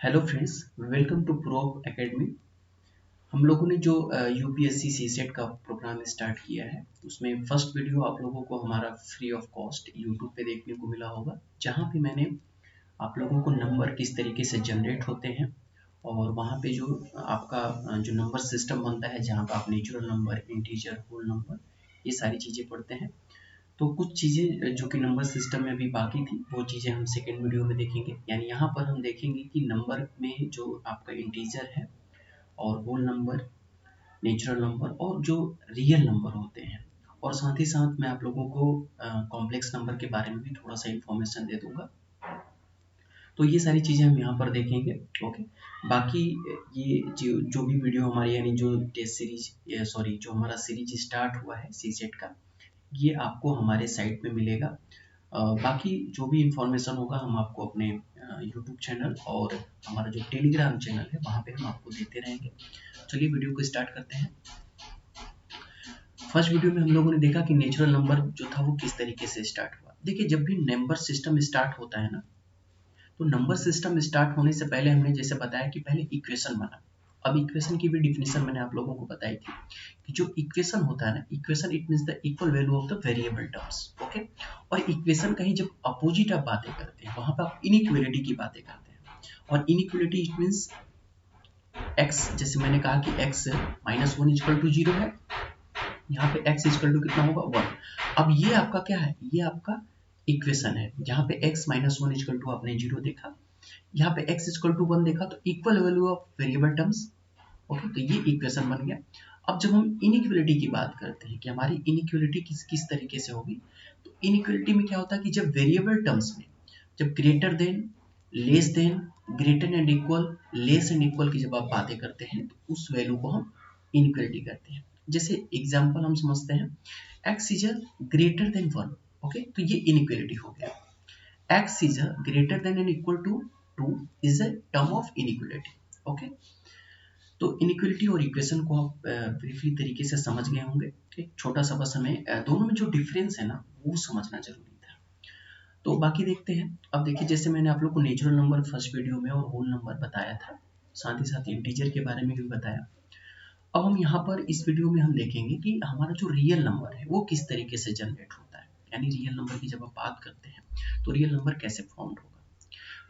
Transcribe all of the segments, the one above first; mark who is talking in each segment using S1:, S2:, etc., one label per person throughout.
S1: Hello friends, welcome to pro academy. हम लोगों ने जो यूपीएससी सीसेट का प्रोग्राम स्टार्ट किया है उसमें फर्स्ट वीडियो आप लोगों को हमारा फ्री ऑफ कॉस्ट यूट्यूब पे देखने को मिला होगा, जहाँ पे मैंने आप लोगों को नंबर किस तरीके से जनरेट होते हैं और वहाँ पे जो आपका जो नंबर सिस्टम बनता है, जहाँ पे आप natural number, integer, whole number, ये सारी चीज़ें पढ़ते हैं। तो कुछ चीज़ें जो कि नंबर सिस्टम में अभी बाकी थी वो चीज़ें हम सेकेंड वीडियो में देखेंगे। यानी यहाँ पर हम देखेंगे कि नंबर में जो आपका इंटीजर है और होल नंबर, नेचुरल नंबर और जो रियल नंबर होते हैं, और साथ ही साथ मैं आप लोगों को कॉम्प्लेक्स नंबर के बारे में भी थोड़ा सा इन्फॉर्मेशन दे दूंगा। तो ये सारी चीज़ें हम यहाँ पर देखेंगे। ओके, बाकी ये जो भी वीडियो हमारी, यानी जो टेस्ट सीरीज, सॉरी, जो हमारा सीरीज स्टार्ट हुआ है सी सेट का, ये आपको हमारे साइट पे मिलेगा। बाकी जो भी इंफॉर्मेशन होगा हम आपको अपने यूट्यूब चैनल और हमारा जो टेलीग्राम चैनल है वहाँ पे हम आपको देते रहेंगे। चलिए वीडियो को स्टार्ट करते हैं। फर्स्ट वीडियो में हम लोगों ने देखा कि नेचुरल नंबर जो था वो किस तरीके से स्टार्ट हुआ। देखिए, जब भी नंबर सिस्टम स्टार्ट होता है ना, तो नंबर सिस्टम स्टार्ट होने से पहले हमने जैसे बताया कि पहले इक्वेशन बना। अब इक्वेशन की भी डिफिनेशन मैंने आप लोगों को बताई थी कि जो इक्वेशन होता है ना, equation it means the equal value of the variable terms. Okay, और इक्वेशन कहीं जब अपोजिट आप बातें करते हैं वहां पर आप इनइक्वालिटी की बातें करते हैं, और इनइक्वालिटी इट मींस x, जैसे मैंने कहा कि x -1 इक्वल टू 0 है, यहाँ पे x इक्वल टू कितना होगा 1। अब ये आपका क्या है, ये आपका इक्वेशन है जहाँ पे x -1 इक्वल टू आपने 0 देखा, यहाँ पे x इक्वल टू 1 देखा, तो equal value of variable terms. Okay, तो ये इक्वेशन बन गया। अब जब हम इनइक्वालिटी की बात करते हैं कि हमारी इनइक्वालिटी किस किस तरीके से होगी, तो इनइक्वालिटी में क्या होता है कि जब वेरिएबल टर्म्स में, जब greater than, less than, greater and equal, less and equal की जब आप बातें करते हैं तो उस वैल्यू को हम इनइक्वालिटी कहते हैं। जैसे एग्जांपल हम समझते हैं, x is greater than 1। Okay, तो ये इनइक्वालिटी हो गया। x is greater than and equal to 2 is a term of inequality. Okay, तो इनइक्वालिटी और इक्वेशन को आप ब्रीफली तरीके से समझ गए होंगे। एक छोटा सा बस हमें दोनों में जो डिफरेंस है ना वो समझना जरूरी था। तो बाकी देखते हैं। अब देखिए, जैसे मैंने आप लोग को नेचुरल नंबर फर्स्ट वीडियो में और होल नंबर बताया था, साथ ही साथ इंटीजर के बारे में भी बताया। अब हम यहाँ पर इस वीडियो में हम देखेंगे कि हमारा जो रियल नंबर है वो किस तरीके से जनरेट होता है। यानी रियल नंबर की जब आप बात करते हैं तो रियल नंबर कैसे फॉर्म होगा।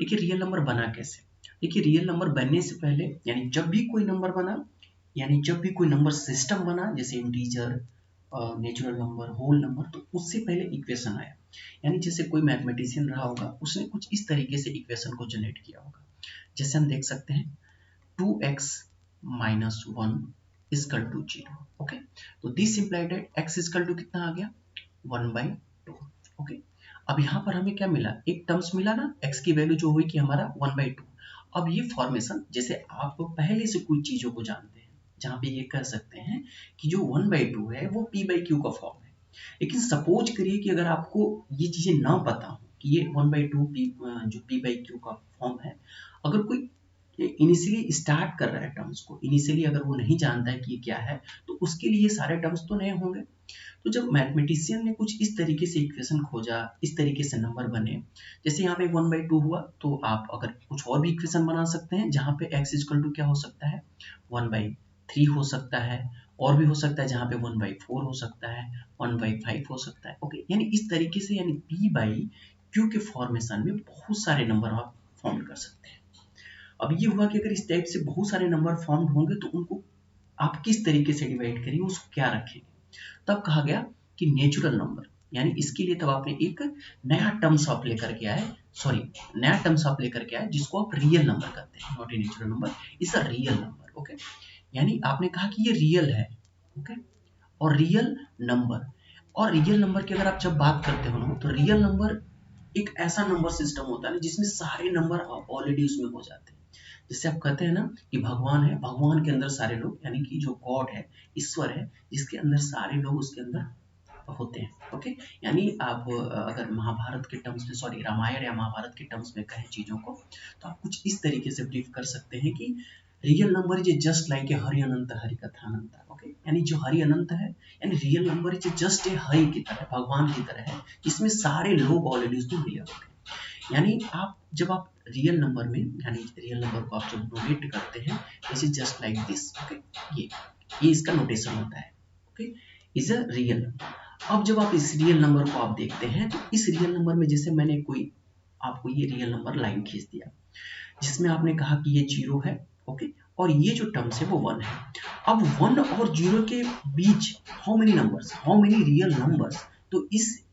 S1: देखिए, रियल नंबर बना कैसे। देखिए, रियल नंबर बनने से पहले, यानी जब भी कोई नंबर बना, यानी जब भी कोई नंबर सिस्टम बना, जैसे integer, natural number, whole number, तो उससे पहले इक्वेशन आया। यानी जैसे कोई मैथमेटिशियन रहा होगा, उसने कुछ इस तरीके से इक्वेशन को जनरेट किया होगा। जैसे हम देख सकते हैं 2x - 1 इक्वल टू 0। ओके, तो this implied that x equal to कितना आ गया 1/2। ओके, अब यहाँ पर हमें क्या मिला, एक टर्म्स मिला ना, x की वैल्यू जो हुई कि हमारा 1/2। अब ये फॉर्मेशन, जैसे आप पहले से कुछ चीजों को जानते हैं, जहाँ पे ये कह सकते हैं कि जो 1/2 है वो p/q का फॉर्म है। लेकिन सपोज करिए कि अगर आपको ये चीजें ना पता हो कि ये 1/2 जो p/q का फॉर्म है, अगर कोई इनिशियली स्टार्ट कर रहा है टर्म्स को, इनिशियली अगर वो नहीं जानता है कि ये क्या है, तो उसके लिए सारे टर्म्स तो नए होंगे। तो जब मैथमेटिशियन ने कुछ इस तरीके से इक्वेशन खोजा, इस तरीके से नंबर बने, जैसे यहाँ पे 1/2 हुआ, तो आप अगर कुछ और भी इक्वेशन बना सकते हैं जहाँ पे x इक्वल टू क्या हो सकता है 1/3 हो सकता है, और भी हो सकता है जहाँ पे 1/4 हो सकता है, 1/5 हो सकता है। ओके, यानी इस तरीके से, यानी p/q के फॉर्मेशन में बहुत सारे नंबर आप फॉर्म कर सकते हैं। अब ये हुआ कि अगर इस टाइप से बहुत सारे नंबर फॉर्म होंगे तो उनको आप किस तरीके से डिवाइड करेंगे, उसको क्या रखेंगे। तब कहा गया कि नेचुरल नंबर, यानी इसके लिए तब आपने एक नया टर्म्स आप लेकर के आए, सॉरी, नया टर्म्स आप लेकर के आए जिसको आप रियल नंबर कहते हैं, not a natural number, is a real number. Okay, यानी आपने कहा कि ये रियल है। ओके, और रियल नंबर, और रियल नंबर की अगर आप जब बात करते हो ना, तो रियल नंबर एक ऐसा नंबर सिस्टम होता है ना जिसमें सारे नंबर ऑलरेडी उसमें हो जाते हैं। जिससे आप कहते हैं ना कि भगवान है, भगवान के अंदर सारे लोग, यानी कि जो गॉड है, ईश्वर है, जिसके अंदर सारे लोग उसके अंदर होते हैं। ओके, यानी आप अगर महाभारत के टर्म्स में, सॉरी, रामायण या महाभारत के टर्म्स में कहें चीजों को, तो आप कुछ इस तरीके से ब्रीफ कर सकते हैं कि real number is just like a Hari अनंत हरि कथा अनंत। ओके, यानी जो हरि अनंत है, यानी real number is just a Hari की तरह, भगवान की तरह है, जिसमें सारे लोग ऑलरेडी उसमें मिले होते हैं। यानी आप जब आप रियल नंबर में, यानी रियल नंबर को आप जब नोटेट करते हैं, it is just like this. Okay, ये इसका नोटेशन होता है। Okay, is a real number. अब जब आप इस रियल नंबर को आप देखते हैं, तो इस रियल नंबर में जैसे मैंने कोई आपको ये रियल नंबर लाइन खींच दिया, जिसमें आपने कहा कि ये 0 है। ओके, और ये जो टर्म्स है वो 1 है। अब 1 और 0 के बीच how many numbers, how many real numbers. तो इस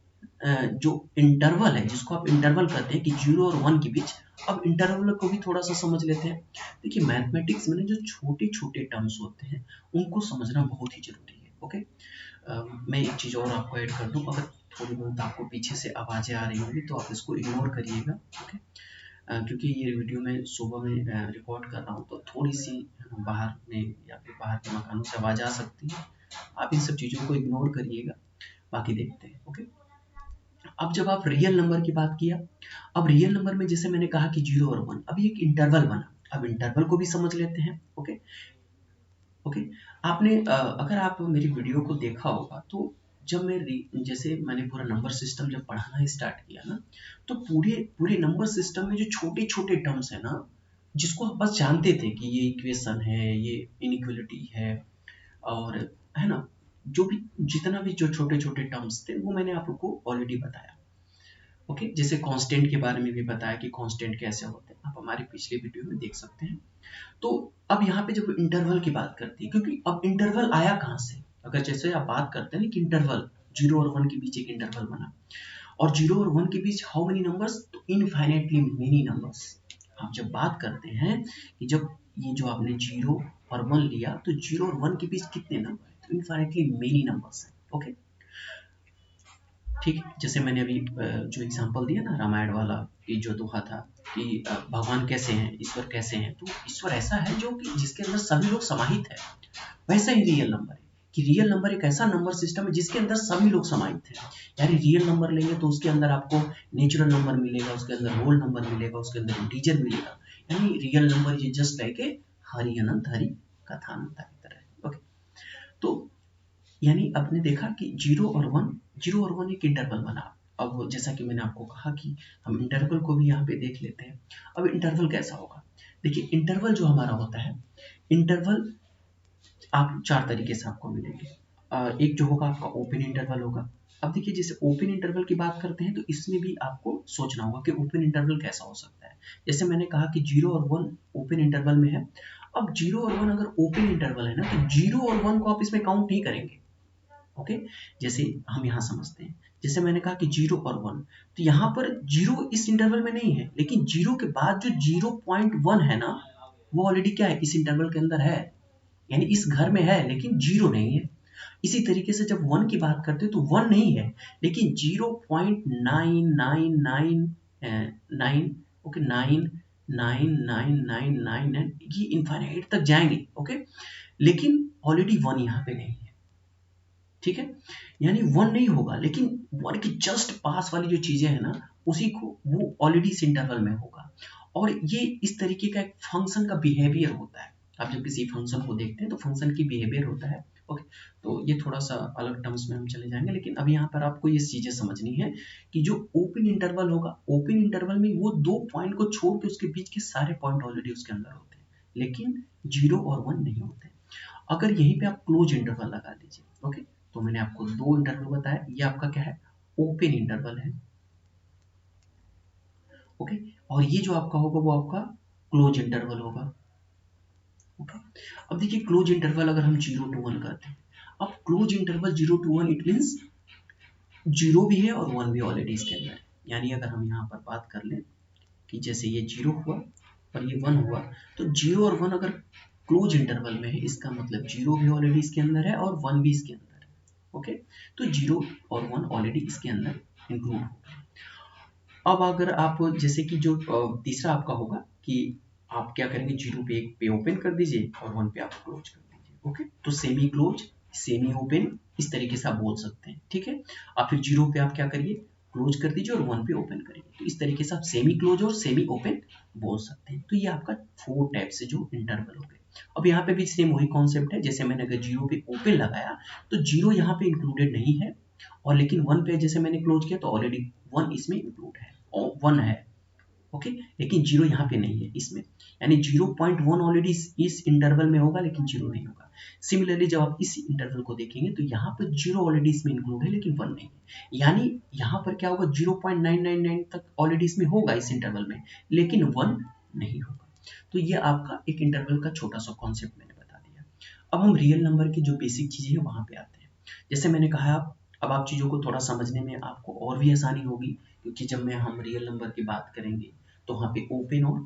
S1: जो इंटरवल है, जिसको आप इंटरवल कहते हैं कि 0 और 1 के बीच, अब इंटरवल को भी थोड़ा सा समझ लेते हैं। देखिए मैथमेटिक्स में जो छोटे छोटे टर्म्स होते हैं उनको समझना बहुत ही जरूरी है। ओके, मैं एक चीज़ और आपको ऐड कर दूं, अगर थोड़ी बहुत आपको पीछे से आवाज़ें आ रही होंगी तो आप इसको इग्नोर करिएगा। ओके, क्योंकि ये वीडियो मैं सुबह में रिकॉर्ड कर रहा हूँ, तो थोड़ी सी बाहर में या फिर बाहर के मकानों से आवाज़ आ सकती है। आप इन सब चीज़ों को इग्नोर करिएगा, बाकी देखते हैं। ओके, अब जब आप रियल नंबर की बात किया, अब रियल नंबर में जैसे मैंने कहा कि 0 और 1, अभी एक इंटरवल बना, अब इंटरवल को भी समझ लेते हैं। ओके, ओके, आपने अगर आप मेरी वीडियो को देखा होगा, तो जब मैं जैसे मैंने पूरा नंबर सिस्टम जब पढ़ाना स्टार्ट किया ना, तो पूरे पूरे नंबर सिस्टम में जो छोटे छोटे टर्म्स है ना, जिसको आप बस जानते थे कि ये इक्वेशन है, ये इनइक्वलिटी है, और है ना, जो भी जितना भी जो छोटे छोटे टर्म्स थे वो मैंने आप लोग को ऑलरेडी बताया। ओके, जैसे कांस्टेंट के बारे में भी बताया कि कांस्टेंट कैसे होते हैं, आप हमारे पिछले वीडियो में देख सकते हैं। तो अब यहाँ पे जब इंटरवल की बात करते हैं, क्योंकि अब इंटरवल आया कहाँ से, अगर जैसे आप बात करते हैं ना कि इंटरवल 0 और 1 के बीच एक इंटरवल बना, और 0 और 1 के बीच हाउ मेनी नंबर्स, तो इनफाइनाइटली मेनी नंबर्स। आप जब बात करते हैं कि जब ये जो आपने 0 और 1 लिया, तो 0 और 1 के बीच कितने नंबर है, तो इनफाइनाइटली मेनी नंबर्स है। ओके, ठीक है, जैसे मैंने अभी जो एग्जांपल दिया ना रामायण वाला, कि जो दोहा था कि भगवान कैसे हैं, ईश्वर कैसे हैं, तो ईश्वर ऐसा है जो कि जिसके अंदर सभी लोग समाहित है। वैसा ही रियल नंबर है कि रियल नंबर एक ऐसा नंबर सिस्टम है जिसके अंदर सभी लोग समाहित हैं। यानी रियल नंबर लेंगे तो उसके अंदर आपको नेचुरल नंबर मिलेगा, उसके अंदर होल नंबर मिलेगा, उसके अंदर इंटीजर मिलेगा। यानी रियल नंबर ये जस्ट लाइक ए हरि अनंत हरि कथानंता की तरह। ओके, तो यानी आपने देखा कि 0 और 1 एक इंटरवल बना। अब जैसा कि मैंने आपको कहा कि हम इंटरवल को भी यहाँ पे देख लेते हैं। अब इंटरवल कैसा होगा, देखिए इंटरवल जो हमारा होता है, इंटरवल आप 4 तरीके से आपको मिलेंगे। एक जो होगा आपका ओपन इंटरवल होगा। अब देखिए जैसे ओपन इंटरवल की बात करते हैं, तो इसमें भी आपको सोचना होगा कि ओपन इंटरवल कैसा हो सकता है। जैसे मैंने कहा कि 0 और 1 ओपन इंटरवल में है। अब 0 और 1 अगर ओपन इंटरवल है ना, तो 0 और 1 को आप इसमें काउंट नहीं करेंगे। ओके, जैसे हम यहाँ समझते हैं, जैसे मैंने कहा कि 0 और 1, तो यहाँ पर 0 इस इंटरवल में नहीं है, लेकिन 0 के बाद जो 0.1 है ना, वो ऑलरेडी क्या है, इस इंटरवल के अंदर है, यानी इस घर में है, लेकिन 0 नहीं है। इसी तरीके से जब 1 की बात करते हैं तो 1 नहीं है, लेकिन 0.9999, ओके, 99999 ये इनफाइनाइट तक जाएंगे। ओके, लेकिन ऑलरेडी 1 यहाँ पे नहीं है। ठीक है, यानी 1 नहीं होगा, लेकिन 1 के जस्ट पास वाली जो चीजें है ना, उसी को वो ऑलरेडी इस इंटरवल में होगा। और ये इस तरीके का एक फंक्शन का बिहेवियर होता है। आप जब किसी फंक्शन को देखते हैं तो फंक्शन की बिहेवियर होता है। ओके, तो ये थोड़ा सा अलग टर्म्स में हम चले जाएंगे, लेकिन अब यहाँ पर आपको ये चीजें समझनी है कि जो ओपन इंटरवल होगा, ओपन इंटरवल में वो 2 पॉइंट को छोड़ के उसके बीच के सारे पॉइंट ऑलरेडी उसके अंदर होते हैं, लेकिन 0 और 1 नहीं होते। अगर यहीं पे आप क्लोज इंटरवल लगा दीजिए, ओके, तो मैंने आपको 2 इंटरवल बताया, ये आपका क्या है, ओपन इंटरवल है। ओके, और ये जो आपका होगा वो आपका क्लोज इंटरवल होगा। ओके, अब देखिए क्लोज इंटरवल अगर हम 0 to 1 करते हैं, अब close interval 0 to 1 it means 0 भी है और 1 भी ऑलरेडी इसके अंदर है। यानी अगर हम यहाँ पर बात कर लें कि जैसे ये 0 हुआ और ये 1 हुआ, तो 0 और 1 अगर क्लोज इंटरवल में है, इसका मतलब 0 भी ऑलरेडी इसके अंदर है और 1 भी इसके अंदर है। ओके, तो 0 और 1 ऑलरेडी इसके अंदर इंक्लूड होगा। अब अगर आप जैसे कि जो तीसरा आपका होगा कि आप क्या करेंगे, 0 पे एक पे ओपन कर दीजिए और 1 पे आप क्लोज कर दीजिए। ओके, तो सेमी क्लोज, सेमी ओपन, इस तरीके से आप बोल सकते हैं। ठीक है, और फिर 0 पे आप क्या करिए, क्लोज कर दीजिए और 1 पे ओपन करिए। तो इस तरीके से आप सेमी क्लोज और सेमी ओपन बोल सकते हैं। तो ये आपका 4 टाइप से जो इंटरवल हो गए। अब यहाँ पे भी सेम वही कॉन्सेप्ट है, जैसे मैंने अगर 0 पे ओपन लगाया तो 0 यहाँ पे इंक्लूडेड नहीं है, और लेकिन 1 पे जैसे मैंने क्लोज किया तो ऑलरेडी 1 इसमें इंक्लूड है, और 1 है। ओके, लेकिन 0 यहाँ पे नहीं है इसमें, यानी 0.1 ऑलरेडी इस इंटरवल में होगा लेकिन 0 नहीं होगा। सिमिलरली जब आप इस इंटरवल को देखेंगे तो यहाँ पर 0 ऑलरेडी इसमें इंक्लूड है लेकिन 1 नहीं है, यानी यहाँ पर क्या होगा 0.999 तक ऑलरेडी इसमें होगा इस इंटरवल में, लेकिन 1 नहीं होगा। तो ये आपका एक इंटरवल का छोटा सा कॉन्सेप्ट मैंने बता दिया। अब हम रियल नंबर की जो बेसिक चीजें हैं वहां पे आते हैं। जैसे मैंने कहा अब आप चीजों को थोड़ा समझने में आपको और भी आसानी होगी, क्योंकि जब मैं हम रियल नंबर की बात करेंगे तो वहाँ पे ओपन और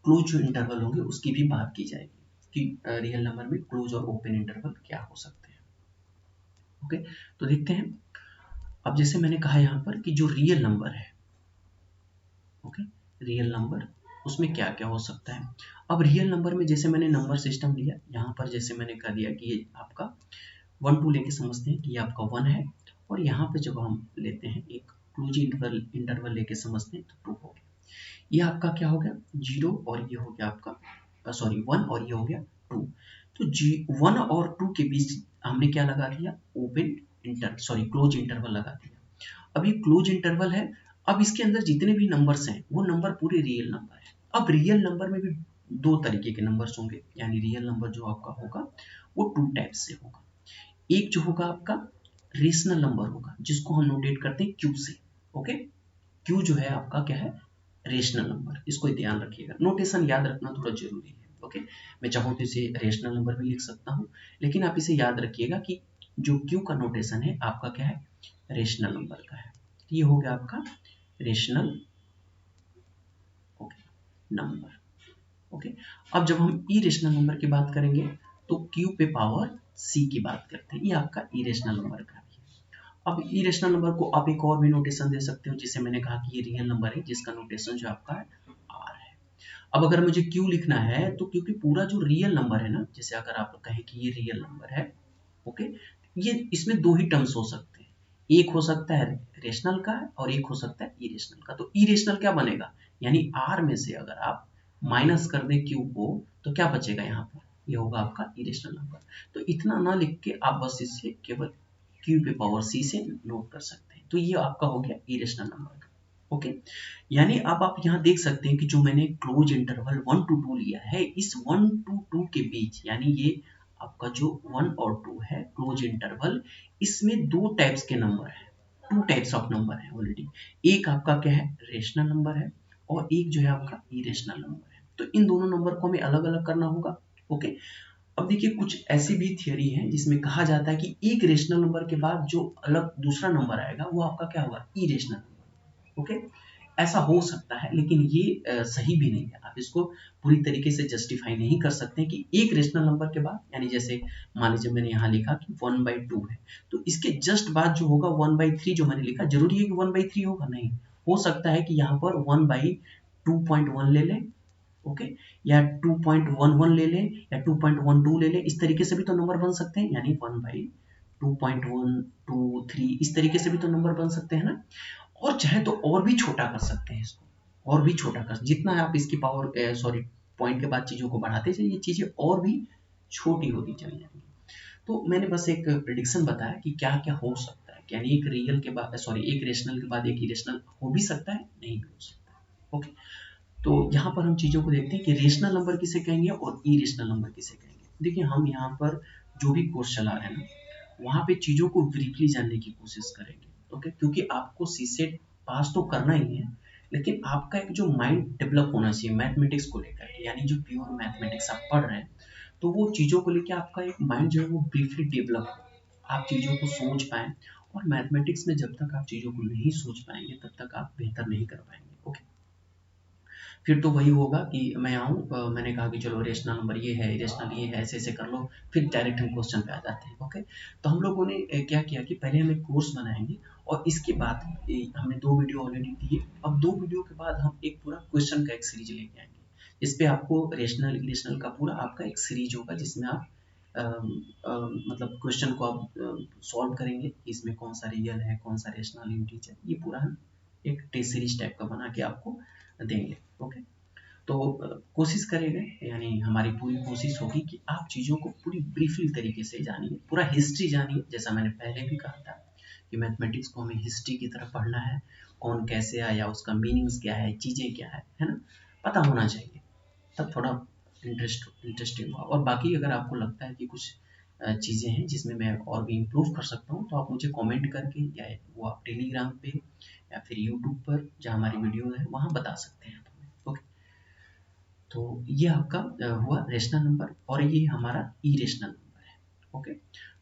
S1: क्लोज जो इंटरवल होंगे उसकी भी बात की जाएगी कि रियल नंबर में क्लोज और ओपन इंटरवल क्या हो सकते हैं। ओके, तो देखते हैं। अब जैसे मैंने कहा यहाँ पर कि जो रियल नंबर है, ओके, रियल नंबर उसमें क्या क्या हो सकता है। अब रियल नंबर में जैसे मैंने नंबर सिस्टम लिया, यहाँ पर जैसे मैंने कह दिया कि ये आपका 1 2 लेके समझते हैं कि ये आपका 1 है, और यहाँ पे जब हम लेते हैं एक क्लोज इंटरवल लेके समझते हैं तो 2 हो गया। ये आपका क्या हो गया 0, और ये हो गया आपका सॉरी 1, और ये हो गया 2। तो 1 और 2 के बीच हमने क्या लगा दिया, क्लोज इंटरवल लगा दिया। अब ये क्लोज इंटरवल है, अब इसके अंदर जितने भी नंबर्स हैं वो नंबर पूरे रियल नंबर है। अब रियल नंबर में भी दो तरीके के नंबर्स होंगे, यानी रियल नंबर जो आपका होगा वो 2 टाइप्स से होगा। एक जो होगा आपका रेशनल नंबर होगा, जिसको हम नोटेट करते हैं क्यू से। ओके, क्यू जो है आपका क्या है, रेशनल नंबर। इसको ध्यान रखिएगा, नोटेशन याद रखना थोड़ा जरूरी है। ओके, मैं चाहूँ तो इसे रेशनल नंबर भी लिख सकता हूँ, लेकिन आप इसे याद रखिएगा कि जो क्यू का नोटेशन है आपका क्या है, रेशनल नंबर का है। ये हो गया आपका रेशनल नंबर। ओके, अब जब हम इरेशनल नंबर की बात करेंगे तो क्यू पे पावर सी की बात करते हैं, ये आपका इरेशनल नंबर का है। अब इरेशनल नंबर को आप एक और भी नोटेशन दे सकते हो, जिसे मैंने कहा कि ये रियल नंबर है जिसका नोटेशन जो आपका है आर है। अब अगर मुझे क्यू लिखना है तो क्योंकि पूरा जो रियल नंबर है ना, जैसे अगर आप कहें कि ये रियल नंबर है, ओके, ये इसमें दो ही टर्म्स हो सकते हैं, एक हो सकता है रेशनल का और एक हो सकता है इरेशनल का। तो इरेशनल क्या बनेगा, यानी आर में से अगर आप माइनस कर दें क्यू को तो क्या बचेगा यहाँ पर, ये होगा आपका इरेशनल नंबर। तो इतना ना लिख के आप बस इसे केवल क्यू पे पावर सी से नोट कर सकते हैं। तो ये आपका हो गया इरेशनल नंबर का। ओके, यानी अब आप यहाँ देख सकते हैं कि जो मैंने क्लोज इंटरवल 1 to 2 लिया है, इस 1 to 2 के बीच, यानी ये आपका जो 1 और 2 है क्लोज इंटरवल, इसमें दो टाइप्स के नंबर हैं, 2 टाइप्स ऑफ नंबर है ऑलरेडी। एक आपका क्या है, रेशनल नंबर है, और एक जो है आपका इरेशनल नंबर है। तो इन दोनों नंबर को हमें अलग अलग करना होगा। ओके, अब देखिए कुछ ऐसी भी थियरी है जिसमें कहा जाता है कि एक रेशनल नंबर के बाद जो अलग दूसरा नंबर आएगा वो आपका क्या होगा, इरेशनल नंबर। ओके, ऐसा हो सकता है, लेकिन ये सही भी नहीं है। आप इसको पूरी तरीके से जस्टिफाई नहीं कर सकते कि एक रेशनल नंबर के बाद, यानी जैसे मान लीजिए मैंने यहाँ लिखा कि 1/2 है, तो इसके जस्ट बाद जो होगा 1/3 जो मैंने लिखा, जरूरी है कि 1/3 होगा, नहीं हो सकता है कि यहाँ पर 1/2.1 ले लें, ओके, या 2.11 ले लें, या 2.12 ले लें। इस तरीके से भी तो नंबर बन सकते हैं, यानी 1/2.123 इस तरीके से भी तो नंबर बन सकते हैं ना। और चाहे तो और भी छोटा कर सकते हैं इसको, और भी छोटा कर, जितना आप इसकी पावर पॉइंट के बाद चीजों को बढ़ाते चलिए, चीजें और भी छोटी होती चली जाएंगी। तो मैंने बस एक प्रिडिक्शन बताया कि क्या क्या हो सकता है, यानी एक रियल के बाद एक रेशनल के बाद एक इरेशनल हो भी सकता है, नहीं भी हो सकता। ओके, तो यहाँ पर हम चीजों को देखते हैं कि रेशनल नंबर किसे कहेंगे और इरेशनल नंबर किसे कहेंगे। देखिए हम यहाँ पर जो भी कोर्स चला रहे हैं ना, वहाँ पे चीजों को ब्रीफली जानने की कोशिश करेंगे। ओके, क्योंकि आपको सीसेट पास तो करना ही है, लेकिन आपका एक जो माइंड डेवलप होना चाहिए मैथमेटिक्स को लेकर के, यानी जो प्योर मैथमेटिक्स आप पढ़ रहे हैं, तो वो चीज़ों को लेकर आपका एक माइंड जो है वो ब्रीफली डेवलप हो, आप चीज़ों को सोच पाएं। और मैथमेटिक्स में जब तक आप चीज़ों को नहीं सोच पाएंगे तब तक आप बेहतर नहीं कर पाएंगे। ओके, फिर तो वही होगा कि मैं आऊँ, मैंने कहा कि चलो रेशनल नंबर ये है, इरेशनल ये है, ऐसे ऐसे कर लो, फिर डायरेक्ट हम क्वेश्चन पे आ जाते हैं। ओके, तो हम लोगों ने क्या किया कि पहले हम एक कोर्स बनाएंगे, और इसके बाद हमने 2 वीडियो ऑलरेडी दिए, अब 2 वीडियो के बाद हम एक पूरा क्वेश्चन का एक सीरीज लेके आएंगे, इस पे आपको रेशनल इरेशनल का पूरा आपका एक सीरीज होगा, जिसमें आप मतलब क्वेश्चन को आप सॉल्व करेंगे, इसमें कौन सा रियल है, कौन सा रेशनल इंटीजर, ये पूरा हम एक टेस्ट सीरीज टाइप का बना के आपको देंगे। ओके, तो कोशिश करेंगे, यानी हमारी पूरी कोशिश होगी कि आप चीज़ों को पूरी ब्रीफली तरीके से जानिए, पूरा हिस्ट्री जानिए। जैसा मैंने पहले भी कहा था कि मैथमेटिक्स को हमें हिस्ट्री की तरफ पढ़ना है, कौन कैसे आया, उसका मीनिंग्स क्या है, चीज़ें क्या है ना, पता होना चाहिए, तब थोड़ा इंटरेस्टिंग होगा। और बाकी अगर आपको लगता है कि कुछ चीज़ें हैं जिसमें मैं और भी इम्प्रूव कर सकता हूँ, तो आप मुझे कमेंट करके, या वो आप टेलीग्राम पे या फिर यूट्यूब पर जहाँ हमारी वीडियो है वहाँ बता सकते हैं आप हमें। ओके, तो ये आपका हुआ रेशनल नंबर, और ये हमारा इरेशनल नंबर है। ओके,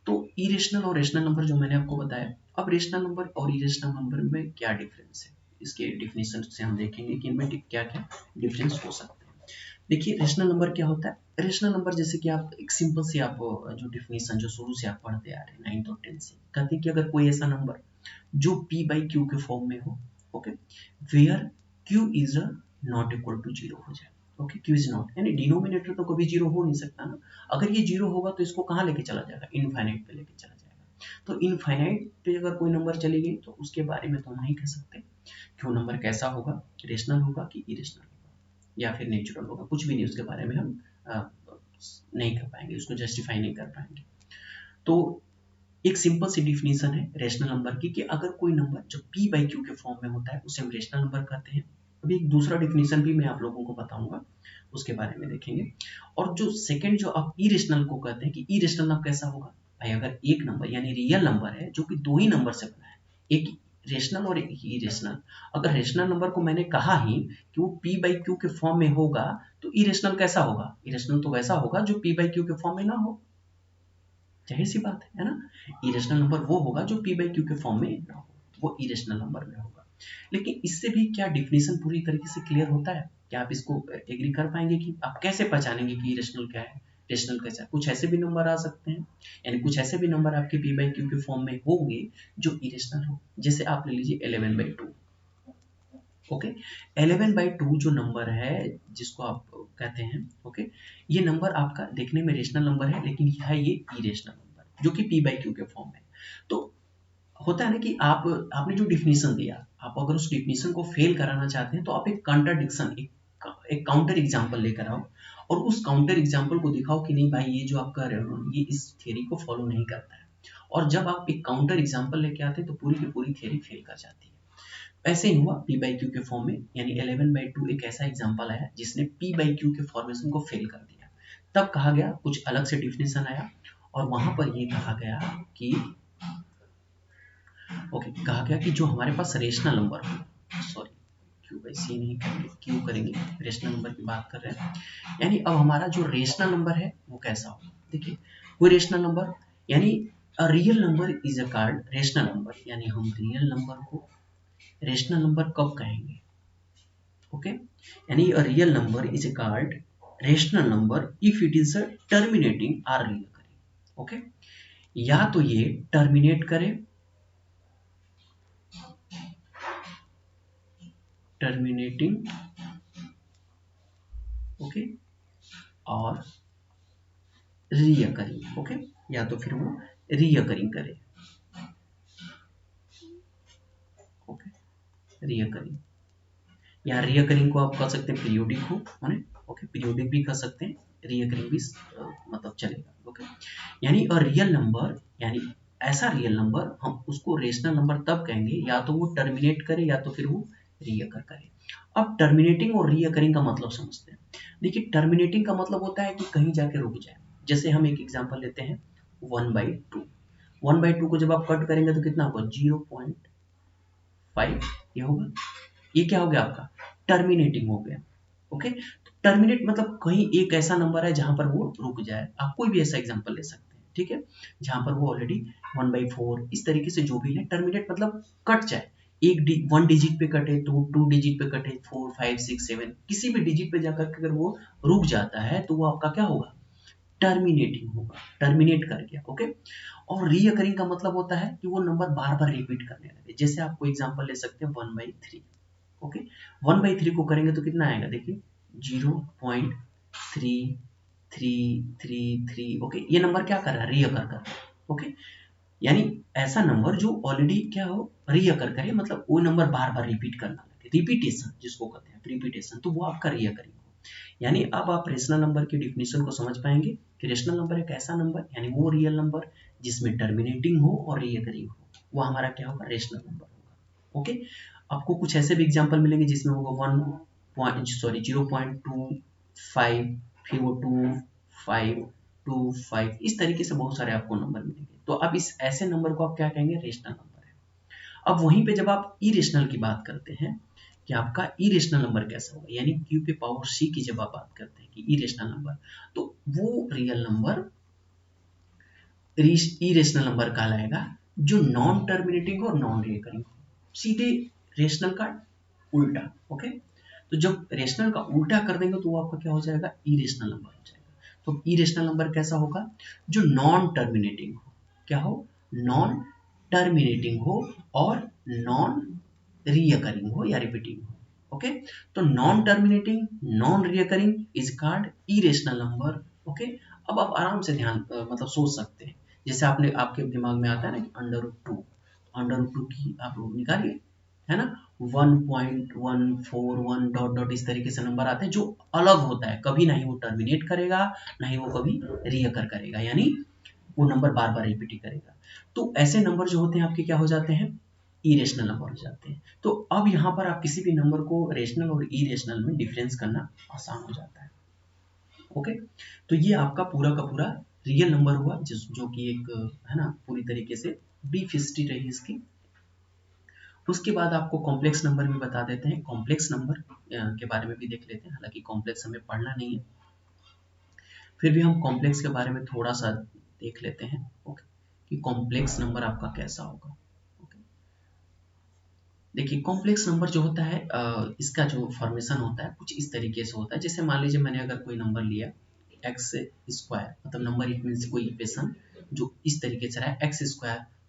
S1: तो इरेशनल और रेशनल नंबर जो मैंने आपको बताया। अब रेशनल नंबर और इरेशनल नंबर में क्या डिफरेंस है, इसके डिफिनेशन से हम देखेंगे कि इनमें क्या क्या डिफरेंस हो सकते हैं। देखिए रेशनल नंबर क्या होता है। रेशनल नंबर जैसे कि आप एक सिंपल से आप जो डिफिनेशन जो शुरू से आप पढ़ते आ रहे हैं 9th और 10th से, कहते हैं कि अगर कोई ऐसा नंबर जो p बाई क्यू के फॉर्म में हो, okay, where q is not equal to 0 हो जाए। ओके, q इज नॉट, यानी डिनोमिनेटर तो कभी 0 हो नहीं सकता ना। अगर ये 0 होगा तो इसको कहाँ लेके चला जाएगा, इनफाइनाइट पे लेके चला जाएगा। तो इनफाइनाइट पे अगर कोई नंबर चली गई तो उसके बारे में तो हम नहीं कह सकते कि वो नंबर कैसा होगा, रेशनल होगा कि इरेशनल होगा या फिर नेचुरल होगा, कुछ भी नहीं उसके बारे में हम नहीं कर पाएंगे, उसको जस्टिफाई नहीं कर पाएंगे। तो एक सिंपल सी डिफिनीशन है रेशनल नंबर की कि अगर कोई नंबर जो p बाई क्यू के फॉर्म में होता है उसे हम रेशनल नंबर कहते हैं। अभी एक दूसरा डिफिनीशन भी मैं आप लोगों को बताऊंगा, उसके बारे में देखेंगे। और जो सेकंड जो आप इरेशनल को कहते हैं कि इरेशनल नंबर कैसा होगा, भाई अगर एक नंबर यानी रियल नंबर है जो कि दो ही नंबर से बना है, एक रेशनल और एक इरेशनल, अगर रेशनल नंबर को मैंने कहा ही कि वो p बाई क्यू के फॉर्म में होगा, तो इरेशनल कैसा होगा, इरेशनल तो वैसा होगा जो p बाई क्यू के फॉर्म में ना हो, जाहिर सी बात है ना। इरेशनल नंबर वो होगा जो p बाई क्यू के फॉर्म में ना हो, वो इरेशनल नंबर में होगा। लेकिन इससे भी क्या डिफिनेशन पूरी तरीके से क्लियर होता है, क्या आप इसको एग्री कर पाएंगे कि आप कैसे पहचानेंगे कि इरेशनल क्या है, रेशनल कैसा है। कुछ ऐसे भी नंबर आ सकते हैं, यानी कुछ ऐसे भी नंबर आपके p बाई क्यू के फॉर्म में होंगे जो इरेशनल हो। जैसे आप ले लीजिए 11/2। ओके, 11/2 जो नंबर है जिसको आप कहते हैं, ओके, ये नंबर आपका देखने में रेशनल नंबर है, लेकिन है ये इरेशनल नंबर जो कि p बाई क्यू के फॉर्म में। तो होता है ना कि आपने जो डिफिनीशन दिया, आप अगर उस डिफिनीशन को फेल कराना चाहते हैं तो आप एक कॉन्ट्राडिक्शन, एक काउंटर एग्जांपल लेकर आओ, और उस काउंटर एग्जांपल को दिखाओ कि नहीं भाई ये जो आप कह रहे हो ये इस थ्योरी को फॉलो नहीं करता है। और जब आप एक काउंटर एग्जांपल लेके आते हैं तो पूरी की पूरी थ्योरी फेल कर जाती है। ऐसे ही हुआ p बाई क्यू के फॉर्म में, यानी 11/2 एक ऐसा एग्जांपल आया जिसने p बाई क्यू के फॉर्मेशन को फेल कर दिया। तब कहा गया, कुछ अलग से डिफिनेशन आया और वहां पर ये कहा गया कि ओके, कहा गया कि जो हमारे पास रेशनल नंबर हो, सॉरी क्यू बाई सी नहीं करेंगे, क्यू करेंगे, रेशनल नंबर की बात कर रहे हैं। यानी अब हमारा जो रेशनल नंबर है वो कैसा होगा, देखिए कोई रेशनल नंबर यानी a real number is a called rational number, यानी हम रियल नंबर को रेशनल नंबर कब कहेंगे, ओके, यानी a real number is a called rational number if it is terminating or recurring. Okay, या तो ये टर्मिनेट करे, टर्मिनेटिंग, ओके, और रिकरिंग, ओके, या तो फिर वो रिकरिंग करे, ओके, रिकरिंग, या रिकरिंग को आप कह सकते हैं पीरियोडिक हो, ओके, पीरियोडिक भी कह सकते हैं, रिकरिंग भी मतलब चलेगा। ओके, यानी अ रियल नंबर, यानी ऐसा रियल नंबर हम उसको रेशनल नंबर तब कहेंगे या तो वो टर्मिनेट करे या तो फिर वो रीअकर करे। अब टर्मिनेटिंग और रीअकरिंग का मतलब समझते हैं। देखिए टर्मिनेटिंग का मतलब होता है कि कहीं जाके रुक जाए। जैसे हम एक एग्जांपल लेते हैं 1/2। 1/2 को जब आप कट करेंगे तो कितना होगा, 0.5 ये होगा। ये क्या हो गया आपका, टर्मिनेटिंग हो गया। ओके, तो टर्मिनेट मतलब कहीं एक ऐसा नंबर है जहां पर वो रुक जाए। आप कोई भी ऐसा एग्जांपल ले सकते हैं, ठीक है, जहां पर वो ऑलरेडी 1/4 इस तरीके से जो भी है, टर्मिनेट मतलब कट जाए। वन डिजिट पे कटे तो 2 डिजिट पे कटे, 4 5 6 7 किसी भी डिजिट पे जाकर के अगर वो रुक जाता है तो वो आपका क्या होगा, टर्मिनेटिंग होगा, टर्मिनेट कर गया। ओके, और रीअकरिंग का मतलब होता है कि वो नंबर बार बार रिपीट करने लगे। जैसे आपको एग्जांपल ले सकते हैं 1/3। ओके, 1/3 को करेंगे तो कितना आएगा, देखिए 0.3333। ओके, ये नंबर क्या कर रहा है, रीअकर कर रहा है। ओके, यानी ऐसा नंबर जो ऑलरेडी क्या हो, रीअकर करे, मतलब वो नंबर बार बार रिपीट करना लगे, रिपीटेशन जिसको कहते हैं, रिपीटेशन, तो वो आपका रीअकरिंग हो। यानी अब आप रेशनल नंबर की डिफिनेशन को समझ पाएंगे कि रेशनल नंबर एक ऐसा नंबर, यानी वो रियल नंबर जिसमें टर्मिनेटिंग हो और रीअकरिंग हो, वो हमारा क्या होगा, रेशनल नंबर होगा। ओके, आपको कुछ ऐसे भी एग्जांपल मिलेंगे जिसमें होगा 0.25, फिर वो 2, 5, 2, 5, इस तरीके से बहुत सारे आपको नंबर मिलेंगे। तो अब इस ऐसे नंबर को आप क्या कहेंगे, रेशनल नंबर है। अब वहीं पे जब आप इरेशनल की बात करते हैं कि आपका इरेशनल नंबर कैसा होगा, यानी q के पावर c की जब आप बात करते हैं कि इरेशनल नंबर, तो वो रियल नंबर इरेशनल नंबर कहलाएगा जो नॉन टर्मिनेटिंग और नॉन रिकरिंग हो, सीधे रेशनल का उल्टा। ओके, तो जब रेशनल का उल्टा कर देंगे तो वो आपका क्या हो जाएगा, इरेशनल नंबर हो जाएगा। तो इरेशनल नंबर कैसा होगा, जो नॉन टर्मिनेटिंग हो, क्या हो, नॉन टर्मिनेटिंग हो और नॉन रिकरिंग हो या रिपीटिंग हो। ओके, तो non terminating non recurring is called irrational number. Okay, अब आप आराम से ध्यान मतलब सोच सकते हैं, जैसे आपके दिमाग में आता है ना कि √2, √2 की आप निकालिए, है ना, 1.141 डॉट डॉट इस तरीके से नंबर आते हैं जो अलग होता है, कभी ना ही वो टर्मिनेट करेगा, ना ही वो कभी रीअकर करेगा, यानी वो नंबर बार बार रिपीट करेगा। तो ऐसे नंबर जो होते हैं आपके क्या हो जाते हैं, इरेशनल नंबर हो जाते हैं। तो अब यहाँ पर आप किसी भी नंबर को रेशनल और इरेशनल में डिफरेंस करना आसान हो जाता है। ओके, तो ये आपका पूरा का पूरा रियल नंबर हुआ, जो कि एक है ना पूरी तरीके से ब्रीफ हिस्ट्री रही इसकी। उसके बाद आपको कॉम्प्लेक्स नंबर भी बता देते हैं, कॉम्प्लेक्स नंबर के बारे में भी देख लेते हैं, हालांकि कॉम्प्लेक्स हमें पढ़ना नहीं है, फिर भी हम कॉम्प्लेक्स के बारे में थोड़ा सा देख लेते हैं। ओके, कि कॉम्प्लेक्स नंबर आपका कैसा होगा। ओके, देखिए कॉम्प्लेक्स नंबर जो होता है इसका जो फॉर्मेशन होता है कुछ इस तरीके से होता है, जैसे मान लीजिए मैंने अगर कोई नंबर लिया एक्स स्क्वायर, मतलब नंबर इट मीन्स कोई इक्वेशन जो इस तरीके से रहा है x²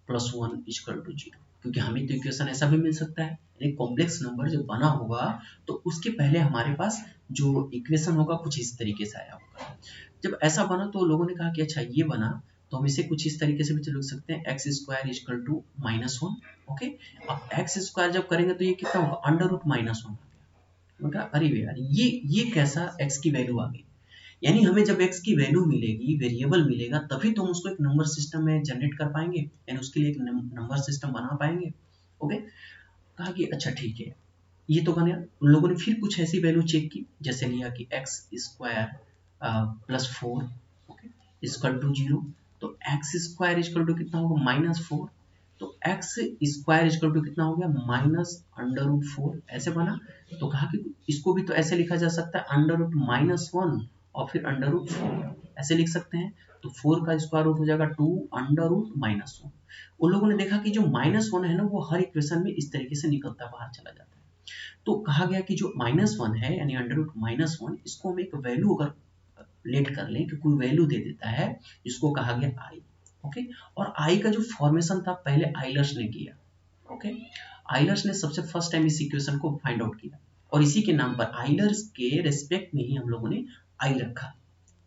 S1: + 1 = 0, क्योंकि हमें तो इक्वेशन ऐसा भी मिल सकता है, यानी कॉम्प्लेक्स नंबर जब बना होगा तो उसके पहले हमारे पास जो इक्वेशन होगा कुछ इस तरीके से आया होगा। जब ऐसा बना तो लोगों ने कहा कि अच्छा ये बना, तो हम इसे कुछ इस तरीके से भी तो लिख सकते हैं, x² = -1। ओके, अब x² जब करेंगे तो ये कितना होगा, √-1 आ गया। मैं कहा अरे यार ये कैसा x की वैल्यू आ गई, यानी हमें जब x की वैल्यू मिलेगी, वेरिएबल मिलेगा, तभी तो हम उसको एक नंबर सिस्टम में जनरेट कर पाएंगे, यानी उसके लिए एक नंबर सिस्टम बना पाएंगे। ओके, कहा कि अच्छा ठीक है, ये तो बन गया। उन लोगों ने फिर कुछ ऐसी वैल्यू चेक की, जैसे लिया कि x² + 4 ओके = 0, तो x² कितना होगा, -4, तो x² कितना हो गया, -√4, ऐसे बना। तो कहा कि इसको भी तो ऐसे लिखा जा सकता है, √-1 और फिर √4, ऐसे लिख सकते हैं। तो 4 का स्क्वायर रूट हो जाएगा 2 √-1। उन लोगों ने देखा कि जो -1 है ना वो हर इक्वेशन में इस तरीके से निकलता बाहर चला जाता है। तो कहा गया कि जो -1 है यानी √-1, इसको हम एक वैल्यू अगर लेट कर लें कि कोई वैल्यू दे देता है जिसको कहा गया i। ओके, और i का जो फॉर्मेशन था पहले आइलर्स ने किया। ओके, आइलर्स ने सबसे फर्स्ट टाइम इस इक्वेशन को फाइंड आउट किया और इसी के नाम पर आइलर्स के रेस्पेक्ट में ही हम लोगों ने i रखा।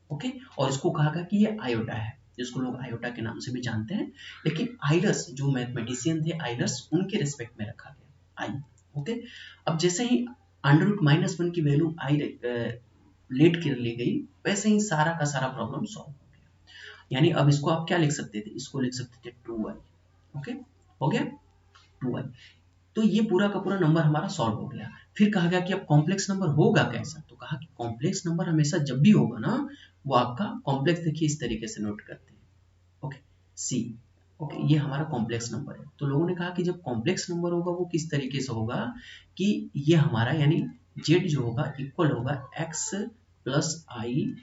S1: ओके, और इसको कहा गया कि ये आयोटा है, जिसको लोग आयोटा के नाम से भी जानते हैं, लेकिन आइलर्स जो मैथमेटिशियन थे आइलर्स, उनके रेस्पेक्ट में रखा गया i। ओके, अब जैसे ही √-1 की वैल्यू i लेट कर ली गई, वैसे ही सारा का सारा प्रॉब्लम सॉल्व हो गया। यानी अब इसको आप क्या लिख सकते थे, इसको लिख सकते थे 2i। ओके, हो गया 2i, तो ये पूरा का पूरा नंबर हमारा सॉल्व हो गया। फिर कहा गया कि अब कॉम्प्लेक्स नंबर होगा कैसा, तो कहा कि कॉम्प्लेक्स नंबर हमेशा जब भी होगा ना, वो आपका कॉम्प्लेक्स देखिए इस तरीके से नोट करते हैं। ओके, सी। ओके, ये हमारा कॉम्प्लेक्स नंबर है। तो लोगों ने कहा कि जब कॉम्प्लेक्स नंबर होगा वो किस तरीके से होगा कि ये हमारा यानी z जो होगा इक्वल होगा x + i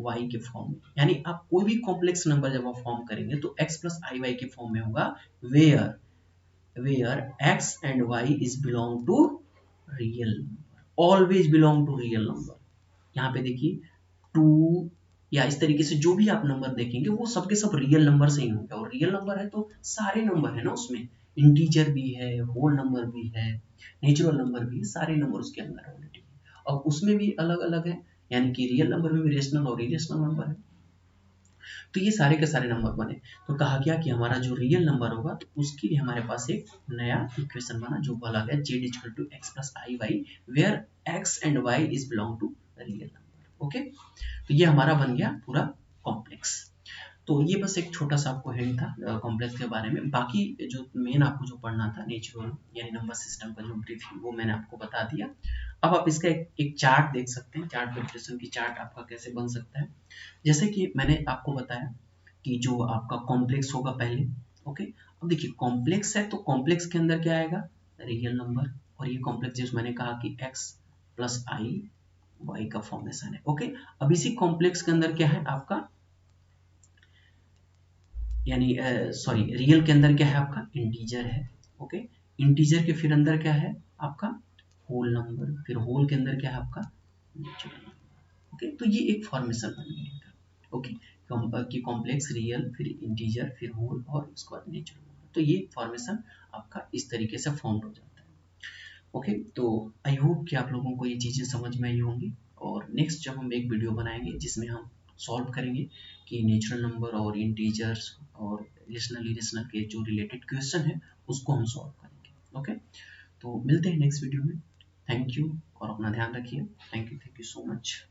S1: y के फॉर्म में, यानी आप कोई भी कॉम्प्लेक्स नंबर जब आप फॉर्म करेंगे तो x + i y के फॉर्म में होगा, where x and y is belong to real number, always belong to real number। यहाँ पे देखिए 2 या इस तरीके से जो भी आप नंबर देखेंगे वो सबके सब रियल नंबर से ही होंगे, और रियल नंबर है तो सारे नंबर है ना उसमें, इंटीजर भी है, होल नंबर भी है, नेचुरल नंबर भी है, सारे नंबर उसके अंदर ऑलरेडी है। अब उसमें भी अलग अलग है, यानी कि रियल नंबर में भी रेशनल और इरेशनल नंबर है। तो ये सारे के सारे नंबर बने, तो कहा गया कि हमारा जो रियल नंबर होगा तो उसके लिए हमारे पास एक नया इक्वेशन बना जो बोला गया z = x + i y, where x and y is belong to real number. Okay, तो ये हमारा बन गया पूरा कॉम्प्लेक्स। तो ये बस एक छोटा सा आपको हिंट था कॉम्प्लेक्स के बारे में। बाकी जो मेन आपको जो पढ़ना था नेचुरल यानी नंबर सिस्टम का जो ब्रीफिंग वो मैंने आपको बता दिया। अब आप इसका एक चार्ट देख सकते हैं, चार्ट वेरिएशन की चार्ट आपका कैसे बन सकता है। जैसे कि मैंने आपको बताया कि जो आपका कॉम्प्लेक्स होगा पहले, ओके। अब देखिए कॉम्प्लेक्स है तो कॉम्प्लेक्स के अंदर क्या आएगा, रियल नंबर, और ये कॉम्प्लेक्स जिस मैंने कहा कि x प्लस आई वाई का फॉर्मेशन है, ओके। अब इसी कॉम्प्लेक्स के अंदर क्या है आपका, यानी सॉरी रियल के अंदर क्या है आपका इंटीजर है, ओके। इंटीजर के फिर अंदर क्या है आपका होल नंबर, फिर होल के अंदर क्या है आपका नेचुरल नंबर, ओके। तो ये एक फॉर्मेशन बन गया, ओके, कि कॉम्प्लेक्स रियल फिर इंटीजर फिर होल और उसके बाद नेचुरल नंबर। तो ये फॉर्मेशन आपका इस तरीके से फॉर्म हो जाता है, ओके। तो आई होप कि आप लोगों को ये चीज़ें समझ में आई होंगी, और नेक्स्ट जब हम एक वीडियो बनाएंगे जिसमें हम सॉल्व करेंगे कि नेचुरल नंबर और इंटीजर्स और रेशनल इरेशनल के जो रिलेटेड क्वेश्चन है उसको हम सॉल्व करेंगे, ओके। तो मिलते हैं नेक्स्ट वीडियो में। थैंक यू और अपना ध्यान रखिए। Thank you so much.